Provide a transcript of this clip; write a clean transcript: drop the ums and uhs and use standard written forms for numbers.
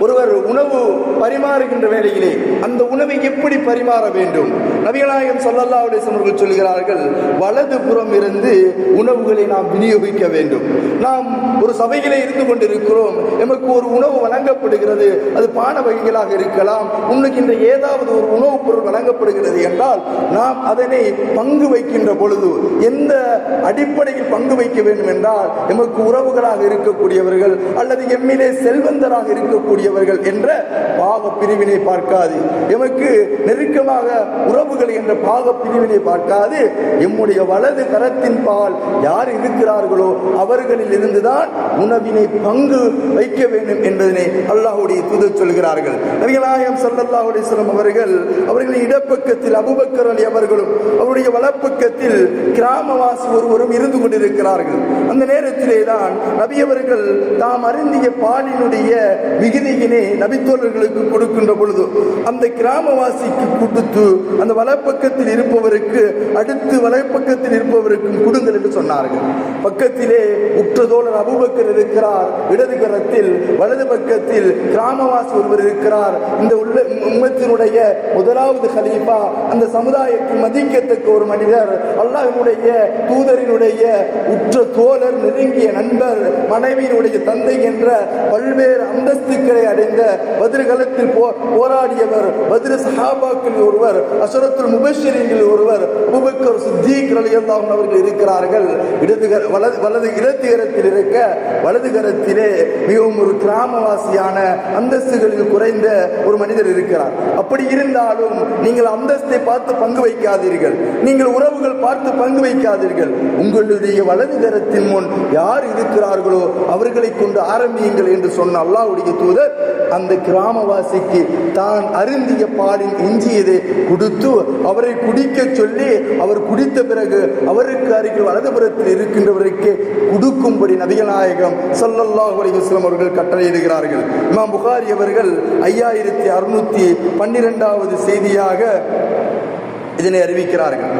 ஒருவர் உணவு பரிமாறுகின்ற வேளையிலே அந்த உணவை எப்படி பரிமாற வேண்டும்? நபிகள் நாயகம் ஸல்லல்லாஹு அலைஹி வஸல்லம் அவர்கள் சொல்கிறார்கள், வலது புறம் இருந்து உணவுகளை நாம் விநியோகிக்க வேண்டும். நாம் ஒரு சபையிலே இருந்து கொண்டிருக்கிறோம், நமக்கு ஒரு உணவு வழங்கப்படுகிறது, அது பான வகைகளாக இருக்கலாம், உண்ணுகின்ற ஏதாவது ஒரு உணவுப் பொருள் வழங்கப்படுகிறது என்றால் நாம் அதனை பங்கு வைக்கின்ற பொழுது எந்த அடிப்படையில் பங்கு வைக்க வேண்டும் என்றால், எமக்கு உறவுகளாக இருக்கக்கூடியவர்கள் அல்லது எம்மிலே செல்வந்தராக இருக்கக்கூடியவர்கள் என்ற பாக பிரிவினை பார்க்காது, எமக்கு நெருக்கமாக உறவுகள் என்ற பாக பிரிவினை பார்க்காது, எம்முடைய வலது கரத்தின் பால் யார் இருக்கிறார்களோ அவர்களில் இருந்துதான் உணவினை பங்கு வைக்க வேண்டும் என்பதனை அல்லாஹ்வுடைய தூதர் சொல்கிறார்கள். நபிகள் நாயகம் ஸல்லல்லாஹு அலைஹி வஸல்லம் அவர்களின் இடப்பக்கத்தில் அபூபக்கர் அலி அவர்களும் அவருடைய வலப்பக்கத்தில் கிராமவாசி ஒருவரும் இருந்து கொண்டிருக்கிறார்கள். அந்த நேரத்திலே தான் நபி அவர்கள் தாம் அருந்திய பாலினுடைய விகிதியினை நபித்தோழர்களுக்கு கொடுக்கின்ற பொழுது அந்த கிராமவாசிக்கு கொடுத்து அந்த வலப்பக்கத்தில் இருப்பவருக்கு அடுத்து வலப்பக்கத்தில் இருப்பவருக்கும் கொடுங்கள் என்று சொன்னார்கள். பக்கத்திலே உற்ற தோழர் அபூபக்கர் இருக்கிறார், இடது கரத்தில், வலது பக்கத்தில் கிராமவாசி ஒருவர் இருக்கிறார். இந்த உம்மத்தினுடைய முதலாவது கலீஃபா, அந்த சமுதாயத்தில் மதிக்கத்தக்க ஒரு மனிதர், அல்லாஹ்வுடைய தூதரினுடைய உற்ற தோழர், நெருங்கிய நண்பர், மனைவியினுடைய தந்தை என்ற பல்வேறு அந்தஸ்துக்களை அடைந்த பத்ர் களத்தில் போராடியவர், பத்ர் சஹாபாக்களில் ஒருவர், அஷரத்துல் முபஷ்ஷிரீன்களில் ஒருவர் அபூபக்கர் சித்தீக் ரலியல்லாஹு அன்ஹு அவர்கள் இருக்கிறார்கள். வலது இடது கரத்தில் இருக்க வலது கரத்திலே மிகவும் ஒரு கிராமவாசியான அந்தஸ்துகளில் குறைந்த ஒரு மனிதர் இருக்கிறார். அப்படி இருந்தாலும் நீங்கள் அந்தஸ்தை பார்த்து பங்கு வைக்காதீர்கள், நீங்கள் உறவுகள் பார்த்து பங்கு வைக்காதீர்கள். உங்களுடைய வலது கரத்தின் முன் யார் இருக்கிறார்களோ அவர்களை கொண்டு ஆரம்பியுங்கள் என்று சொன்ன அல்லாஹ்வுடைய தூதர் அந்த கிராமவாசிக்கு தான் அருந்திய பாலின் எஞ்சியதை கொடுத்து அவரை குடிக்க சொல்லி, அவர் குடித்த பிறகு அவருக்கு அருகில் வலதுபுறத்தில் இருக்கின்றவருக்கு கொடுக்கும்படி நபிகள் நாயகம் ஸல்லல்லாஹு அலைஹி வஸல்லம் அவர்கள் கட்டளையிடுகிறார்கள். இமாம் புகாரி அவர்கள் 5612வது செய்தியாக இதனை அறிவிக்கிறார்கள்.